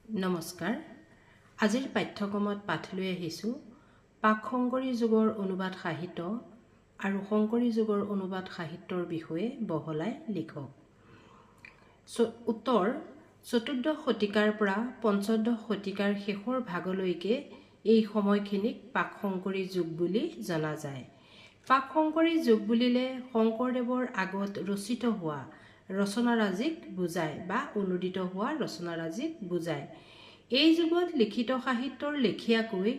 নমস্কাৰ। আজিৰ পাঠ্যক্ৰমত পাঠ লৈ আহিছোঁ প্ৰাক শংকৰী যুগৰ অনুবাদ সাহিত্য আৰু শংকৰী যুগৰ অনুবাদ সাহিত্যৰ বিষয়ে বহলাই লিখক। উত্তৰ: চতুৰ্দশ শতিকাৰ পৰা পঞ্চদশ শতিকাৰ শেষৰ ভাগলৈকে এই সময়খিনিক প্ৰাক শংকৰী যুগ বুলি জনা যায়। প্ৰাক শংকৰী যুগ বুলিলে শংকৰদেৱৰ আগত ৰচিত হোৱা ৰচনাৰাজিক বুজায় বা অনুদিত হোৱা ৰচনাৰাজিক বুজায়। এই যুগত লিখিত সাহিত্যৰ লেখীয়াকৈ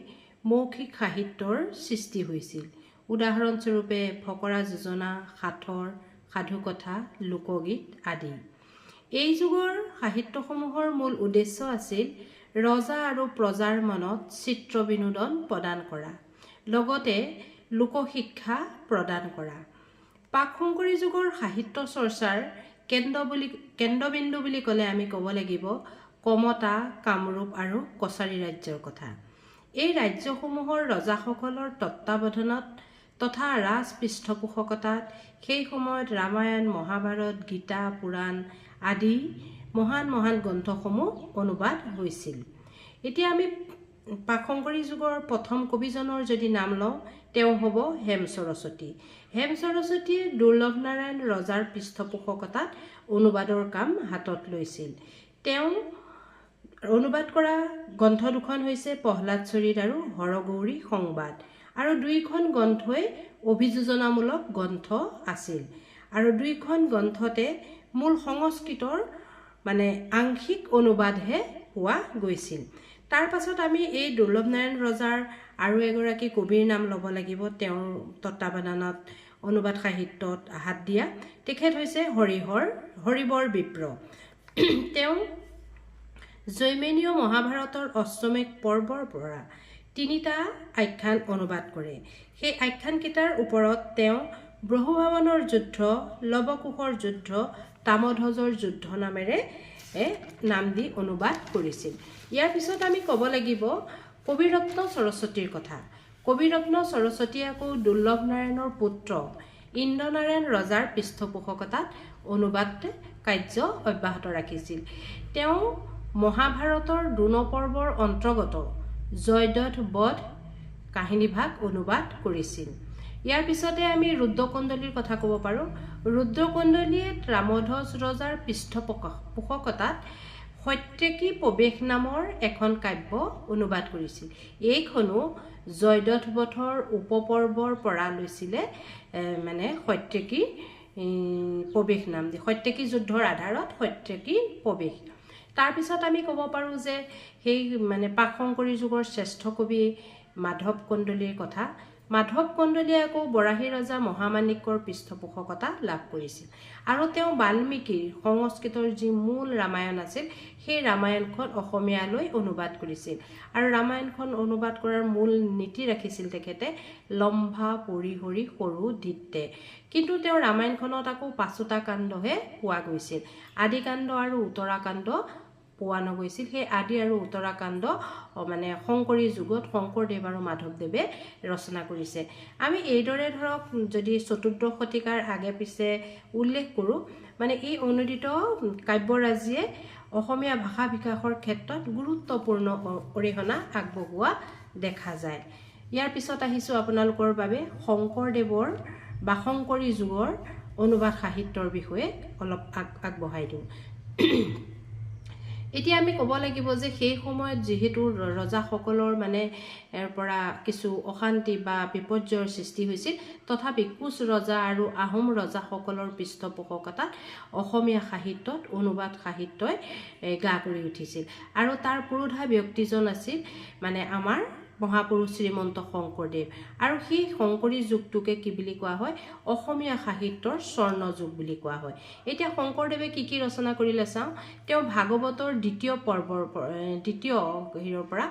মৌখিক সাহিত্যৰ সৃষ্টি হৈছিল। উদাহৰণস্বৰূপে ফকৰা যোজনা, সাঁথৰ, সাধুকথা, লোকগীত আদি। এই যুগৰ সাহিত্যসমূহৰ মূল উদ্দেশ্য আছিল ৰজা আৰু প্ৰজাৰ মনত চিত্ৰ বিনোদন প্ৰদান কৰা, লগতে লোকশিক্ষা প্ৰদান কৰা। প্ৰাক শংকৰী যুগৰ সাহিত্য চৰ্চাৰ কেন্দ্ৰবিন্দু বুলি ক'লে আমি ক'ব লাগিব কমতা, কামৰূপ আৰু কছাৰী ৰাজ্যৰ কথা। এই ৰাজ্যসমূহৰ ৰজাসকলৰ তত্ত্বাৱধানত তথা ৰাজ পৃষ্ঠপোষকতাত সেই সময়ত ৰামায়ণ, মহাভাৰত, গীতা, পুৰাণ আদি মহান মহান গ্ৰন্থসমূহ অনুবাদ হৈছিল। এতিয়া আমি প্ৰাক শংকৰী যুগৰ প্ৰথম কবিজনৰ যদি নাম লওঁ, তেওঁ হ'ব হেম সৰস্বতী। হেম সৰস্বতীয়ে দুৰ্লভ নাৰায়ণ ৰজাৰ পৃষ্ঠপোষকতাত অনুবাদৰ কাম হাতত লৈছিল। তেওঁ অনুবাদ কৰা গ্ৰন্থ দুখন হৈছে প্ৰহ্লাদ চৰিত আৰু হৰগৌৰী সংবাদ, আৰু দুইখন গ্ৰন্থই অভিযোজনামূলক গ্ৰন্থ আছিল। আৰু দুইখন গ্ৰন্থতে মূল সংস্কৃতৰ আংশিক অনুবাদহে পোৱা গৈছিল। তাৰ পাছত আমি এই দুৰ্লভ নাৰায়ণ ৰজাৰ আৰু এগৰাকী কবিৰ নাম ল'ব লাগিব, তেওঁৰ তত্ত্বাৱধানত অনুবাদ সাহিত্যত হাত দিয়া। তেখেত হৈছে হৰিবৰ বিপ্ৰ। তেওঁ জৈমিনীয় মহাভাৰতৰ অশ্বমেধ পৰ্বৰ পৰা 3টা আখ্যান অনুবাদ কৰে। সেই আখ্যানকেইটাৰ ওপৰত তেওঁ ব্ৰহ্মভাৱনৰ যুদ্ধ, লৱকুশৰ যুদ্ধ, তাম্ৰধ্বজৰ যুদ্ধ নামেৰে নাম দি অনুবাদ কৰিছিল। ইয়াৰ পিছত আমি ক'ব লাগিব কবিৰত্ন সৰস্বতীৰ কথা। কবিৰত্ন সৰস্বতী আকৌ দুৰ্লভ নাৰায়ণৰ পুত্ৰ ইন্দ্ৰনাৰায়ণ ৰজাৰ পৃষ্ঠপোষকতাত অনুবাদ কাৰ্য অব্যাহত ৰাখিছিল। তেওঁ মহাভাৰতৰ 2 পৰ্বৰ অন্তৰ্গত জয়দ্ৰথ বধ কাহিনীভাগ অনুবাদ কৰিছিল। ইয়াৰ পিছতে আমি ৰুদ্ৰকুণ্ডলীৰ কথা ক'ব পাৰোঁ। ৰুদ্ৰকুণ্ডলীয়ে তাম্ৰধ্বজ ৰজাৰ পৃষ্ঠপোষকতাত সত্যকী প্ৰৱেশ নামৰ এখন কাব্য অনুবাদ কৰিছিল। এইখনো জয়দ্ৰথ বধৰ উপপৰ্বৰ পৰা লৈছিলে সত্যকী প্ৰৱেশ নাম দি, সত্যকী যুদ্ধৰ আধাৰত সত্যকী প্ৰৱেশ। তাৰপিছত আমি ক'ব পাৰোঁ যে সেই প্ৰাক শংকৰী যুগৰ শ্ৰেষ্ঠ কবি মাধৱ কন্দলীৰ কথা। মাধৱ কন্দলীয়ে আকৌ বৰাহী ৰজা মহামাণিক্যৰ পৃষ্ঠপোষকতা লাভ কৰিছিল, আৰু তেওঁ বাল্মীকিৰ সংস্কৃতৰ যি মূল ৰামায়ণ আছিল সেই ৰামায়ণখন অসমীয়ালৈ অনুবাদ কৰিছিল। আৰু ৰামায়ণখন অনুবাদ কৰাৰ মূল নীতি ৰাখিছিল তেখেতে লম্ভা পৰিহৰি সৰু দিত্তে। কিন্তু তেওঁ ৰামায়ণখনত আকৌ 5টা কাণ্ডহে পোৱা গৈছিল। আদিকাণ্ড আৰু উত্তৰাকাণ্ড পোৱা নগৈছিল। সেই আদি আৰু উত্তৰাকাণ্ড শংকৰী যুগত শংকৰদেৱ আৰু মাধৱদেৱে ৰচনা কৰিছে। আমি এইদৰে ধৰক যদি চতুৰ্দশ শতিকাৰ আগে পিছে উল্লেখ কৰোঁ, এই অনুদিত কাব্যৰাজিয়ে অসমীয়া ভাষা বিকাশৰ ক্ষেত্ৰত গুৰুত্বপূৰ্ণ অৰিহণা আগবঢ়োৱা দেখা যায়। ইয়াৰ পিছত আহিছোঁ আপোনালোকৰ বাবে শংকৰদেৱৰ বা শংকৰী যুগৰ অনুবাদ সাহিত্যৰ বিষয়ে অলপ আগবঢ়াই দিওঁ। এতিয়া আমি ক'ব লাগিব যে সেই সময়ত যিহেতু ৰজাসকলৰ পৰা কিছু অশান্তি বা বিপৰ্যয়ৰ সৃষ্টি হৈছিল, তথাপি কোচ ৰজা আৰু আহোম ৰজাসকলৰ পৃষ্ঠপোষকতাত অসমীয়া সাহিত্যত অনুবাদ সাহিত্যই গা কৰি উঠিছিল। আৰু তাৰ পুৰোধা ব্যক্তিজন আছিল আমাৰ মহাপুৰুষ শ্ৰীমন্ত শংকৰদেৱ। আৰু সেই শংকৰী যুগটোকে কি বুলি কোৱা হয়? অসমীয়া সাহিত্যৰ স্বৰ্ণ যুগ বুলি কোৱা হয়। এতিয়া শংকৰদেৱে কি কি ৰচনা কৰিলে চাওঁ। তেওঁ ভাগৱতৰ 2য় পৰ্বৰ পৰা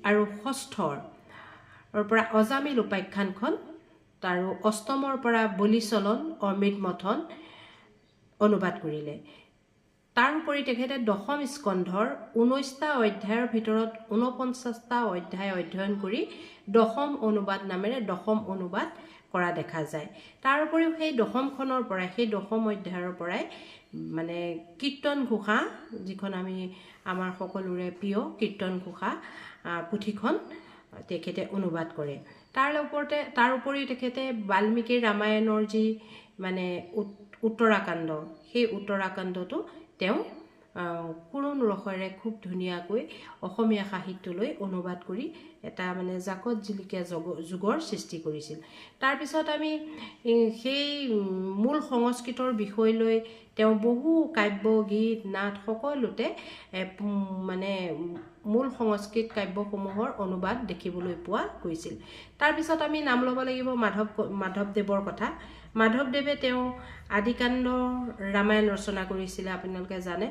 আৰু 6ৰ পৰা অজামিল উপাখ্যানখন, আৰু 8মৰ পৰা বলিচলন অমৃত মথন অনুবাদ কৰিলে। তাৰোপৰি তেখেতে 10ম স্কন্ধৰ 19টা অধ্যায়ৰ ভিতৰত 49টা অধ্যায় অধ্যয়ন কৰি 10ম অনুবাদ নামেৰে 10ম অনুবাদ কৰা দেখা যায়। তাৰ উপৰিও সেই দশমখনৰ পৰাই সেই দশম অধ্যায়ৰ পৰাই মানে কীৰ্তন ঘোষা যিখন আমাৰ সকলোৰে প্ৰিয় কীৰ্তন ঘোষা পুথিখন তেখেতে অনুবাদ কৰে। তাৰ উপৰিও তেখেতে বাল্মীকিৰ ৰামায়ণৰ যি মানে উত্তৰাকাণ্ড সেই উত্তৰাকাণ্ডটো তেওঁ কৰুণ ৰসেৰে খুব ধুনীয়াকৈ অসমীয়া সাহিত্যলৈ অনুবাদ কৰি এটা মানে জাকত জিলিকীয়া যুগৰ সৃষ্টি কৰিছিল। তাৰপিছত আমি সেই মূল সংস্কৃতৰ বিষয় লৈ তেওঁ বহু কাব্য গীত নাট সকলোতে মানে মূল সংস্কৃত কাব্যসমূহৰ অনুবাদ দেখিবলৈ পোৱা গৈছিল। তাৰপিছত আমি নাম ল'ব লাগিব মাধৱদেৱৰ কথা। মাধৱদেৱে তেওঁ আদিকাণ্ড ৰামায়ণ ৰচনা কৰিছিলে। আপোনালোকে জানে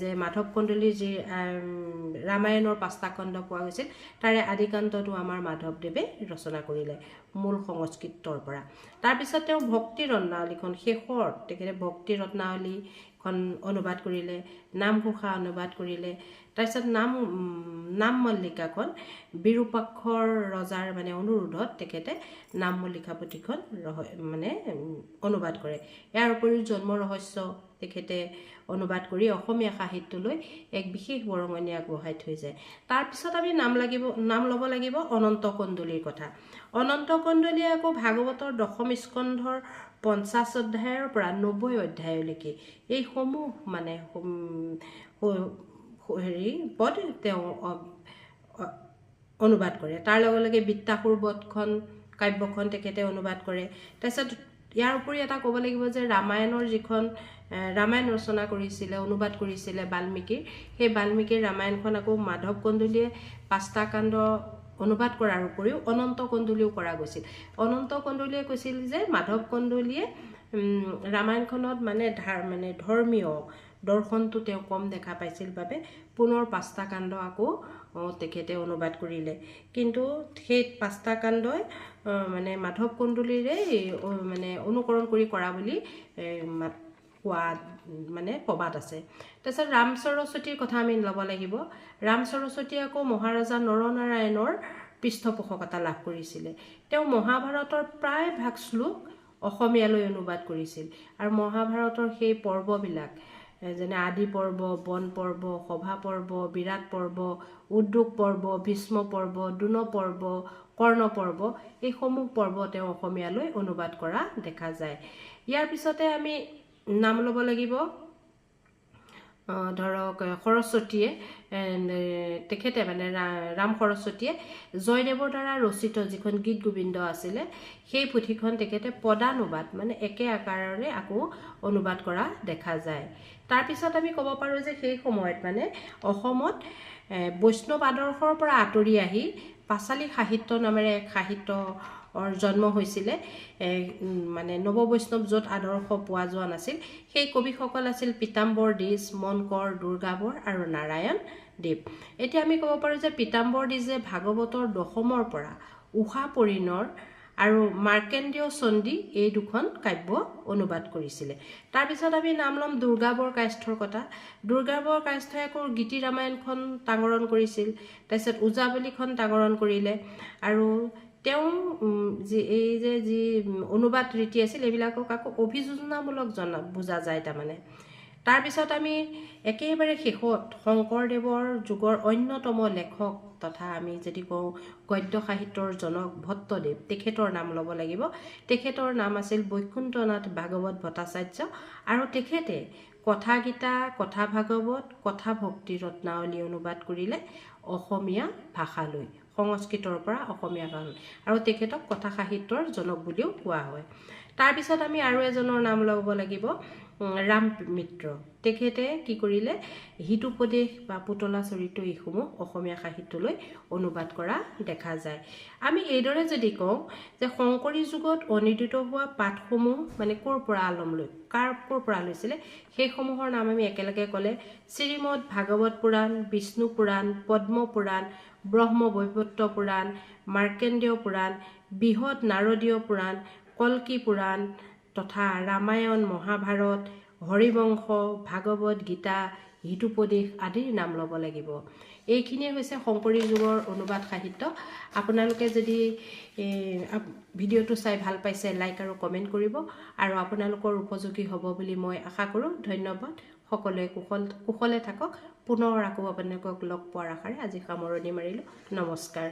যে মাধৱ কন্দলীৰ যি ৰামায়ণৰ 5টা খণ্ড পোৱা গৈছিল তাৰে আদিকাণ্ডটো আমাৰ মাধৱদেৱে ৰচনা কৰিলে মূল সংস্কৃতৰ পৰা। তাৰপিছত তেওঁ ভক্তি ৰত্নাৱলীখন শেষৰ তেখেতে ভক্তি ৰত্নাৱলীখন অনুবাদ কৰিলে, নামঘোষা অনুবাদ কৰিলে। তাৰপিছত নাম মল্লিকাখন বিৰূপাক্ষৰ ৰজাৰ মানে অনুৰোধত তেখেতে নাম মল্লিকা পুথিখন মানে অনুবাদ কৰে। ইয়াৰ উপৰিও জন্ম ৰহস্য তেখেতে অনুবাদ কৰি অসমীয়া সাহিত্যলৈ এক বিশেষ বৰঙণি আগবঢ়াই থৈ যায়। তাৰপিছত আমি নাম ল'ব লাগিব অনন্ত কন্দলীৰ কথা। অনন্ত কন্দলীয়ে আকৌ ভাগৱতৰ দশম স্কন্ধৰ 50 অধ্যায়ৰ পৰা 90 অধ্যায়লৈকে এইসমূহ মানে পদ তেওঁ অনুবাদ কৰে। তাৰ লগে লগে বিত্তাসুৰ বধখন কাব্যখন তেখেতে অনুবাদ কৰে। তাৰপিছত ইয়াৰ উপৰি এটা ক'ব লাগিব যে ৰামায়ণৰ যিখন ৰামায়ণ ৰচনা কৰিছিলে অনুবাদ কৰিছিলে বাল্মীকিৰ, সেই বাল্মীকিৰ ৰামায়ণখন আকৌ মাধৱ কন্দলীয়ে 5টা কাণ্ড অনুবাদ কৰাৰ উপৰিও অনন্ত কন্দলীও কৰা গৈছিল। অনন্ত কন্দলীয়ে কৈছিল যে মাধৱ কন্দলীয়ে ৰামায়ণখনত মানে ধৰ্মীয় দৰ্শনটো তেওঁ কম দেখা পাইছিল বাবে পুনৰ 5টা কাণ্ড আকৌ তেখেতে অনুবাদ কৰিলে। কিন্তু সেই 5টা কাণ্ডই মানে মাধৱ কন্দলীৰে মানে অনুকৰণ কৰি কৰা বুলি কোৱা মানে প্ৰবাদ আছে। তাৰপিছত ৰাম সৰস্বতীৰ কথা আমি ল'ব লাগিব। ৰাম সৰস্বতীয়ে আকৌ মহাৰজা নৰনাৰায়ণৰ পৃষ্ঠপোষকতা লাভ কৰিছিলে। তেওঁ মহাভাৰতৰ প্ৰায়ভাগ শ্লোক অসমীয়ালৈ অনুবাদ কৰিছিল আৰু মহাভাৰতৰ সেই পৰ্ববিলাক যেনে আদি পৰ্ব, বন পৰ্ব, সভা পৰ্ব, বিৰাট পৰ্ব, উদ্যোগ পৰ্ব, ভীষ্ম পৰ্ব, দোন পৰ্ব, কৰ্ণ পৰ্ব এইসমূহ পৰ্ব তেওঁ অসমীয়ালৈ অনুবাদ কৰা দেখা যায়। ইয়াৰ পিছতে আমি নাম ল'ব লাগিব ধৰক সৰস্বতীয়ে তেখেতে মানে ৰাম সৰস্বতীয়ে জয়দেৱৰ দ্বাৰা ৰচিত যিখন গীত গোবিন্দ আছিলে সেই পুথিখন তেখেতে পদানুবাদ মানে একে আকাৰৰে আকৌ অনুবাদ কৰা দেখা যায়। তাৰপিছত আমি ক'ব পাৰোঁ যে সেই সময়ত মানে অসমত বৈষ্ণৱ আদৰ্শৰ পৰা আঁতৰি আহি পাঁচালী সাহিত্য নামেৰে এক সাহিত্যৰ জন্ম হৈছিলে। মানে নৱবৈষ্ণৱ য'ত আদৰ্শ পোৱা যোৱা নাছিল সেই কবিসকল আছিল পীতাম্বৰ দ্বিজ, মনকৰ, দুৰ্গাবৰ আৰু নাৰায়ণ দেৱ। এতিয়া আমি ক'ব পাৰোঁ যে পীতাম্বৰ দ্বিজে ভাগৱতৰ দশমৰ পৰা উষা পৰিণৰ আৰু মাৰ্কেন্দ্ৰীয় চণ্ডী এই দুখন কাব্য অনুবাদ কৰিছিলে। তাৰপিছত আমি নাম ল'ম দুৰ্গাবৰ কায়স্থৰ কথা। দুৰ্গাবৰ কায়স্থই আকৌ গীতি ৰামায়ণখন তাঙৰণ কৰিছিল। তাৰপিছত ওজাবলীখন তাঙৰণ কৰিলে আৰু তেওঁ যি অনুবাদ ৰীতি আছিল এইবিলাকক আকৌ অভিযোজনামূলক বুজা যায় তাৰমানে। তাৰপিছত আমি একেবাৰে শেষত শংকৰদেৱৰ যুগৰ অন্যতম লেখক তথা আমি যদি কওঁ গদ্য সাহিত্যৰ জনক ভট্টদেৱ তেখেতৰ নাম ল'ব লাগিব। তেখেতৰ নাম আছিল বৈকুণ্ঠনাথ ভাগৱত ভট্টাচাৰ্য আৰু তেখেতে কথা গীতা, কথা ভাগৱত, কথা ভক্তি ৰত্নাৱলী অনুবাদ কৰিলে অসমীয়া ভাষালৈ, সংস্কৃতৰ পৰা অসমীয়া ভাষালৈ আৰু তেখেতক কথা সাহিত্যৰ জনক বুলিও কোৱা হয়। তাৰপিছত আমি আৰু এজনৰ নাম ল'ব লাগিব ৰাম মিত্ৰ। তেখেতে কি কৰিলে হিতোপদেশ বা পুতলা চৰিত্ৰ এইসমূহ অসমীয়া সাহিত্যলৈ অনুবাদ কৰা দেখা যায়। আমি এইদৰে যদি কওঁ যে শংকৰী যুগত অনিদিত হোৱা পাঠসমূহ মানে ক'ৰ পৰা লৈছিলে সেইসমূহৰ নাম আমি একেলগে ক'লে শ্ৰীমদ ভাগৱত পুৰাণ, বিষ্ণু পুৰাণ, পদ্ম পুৰাণ, ব্ৰহ্মবৈৱৰ্ত পুৰাণ, মাৰ্কেন্দ্ৰীয় পুৰাণ, বৃহৎ নাৰদীয় পুৰাণ, কল্কি পুৰাণ তথা ৰামায়ণ, মহাভাৰত, হৰিবংশ, ভাগৱত গীতা হিতোপদেশ আদিৰ নাম ল'ব লাগিব। এইখিনিয়ে হৈছে শংকৰী যুগৰ অনুবাদ সাহিত্য। আপোনালোকে যদি ভিডিঅ'টো চাই ভাল পাইছে লাইক আৰু কমেণ্ট কৰিব আৰু আপোনালোকৰ উপযোগী হ'ব বুলি মই আশা কৰোঁ। ধন্যবাদ। সকলোৱে কুশলে থাকক। পুনৰ আকৌ আপোনালোকক লগ পোৱাৰ আশাৰে আজি সামৰণি মাৰিলোঁ। নমস্কাৰ।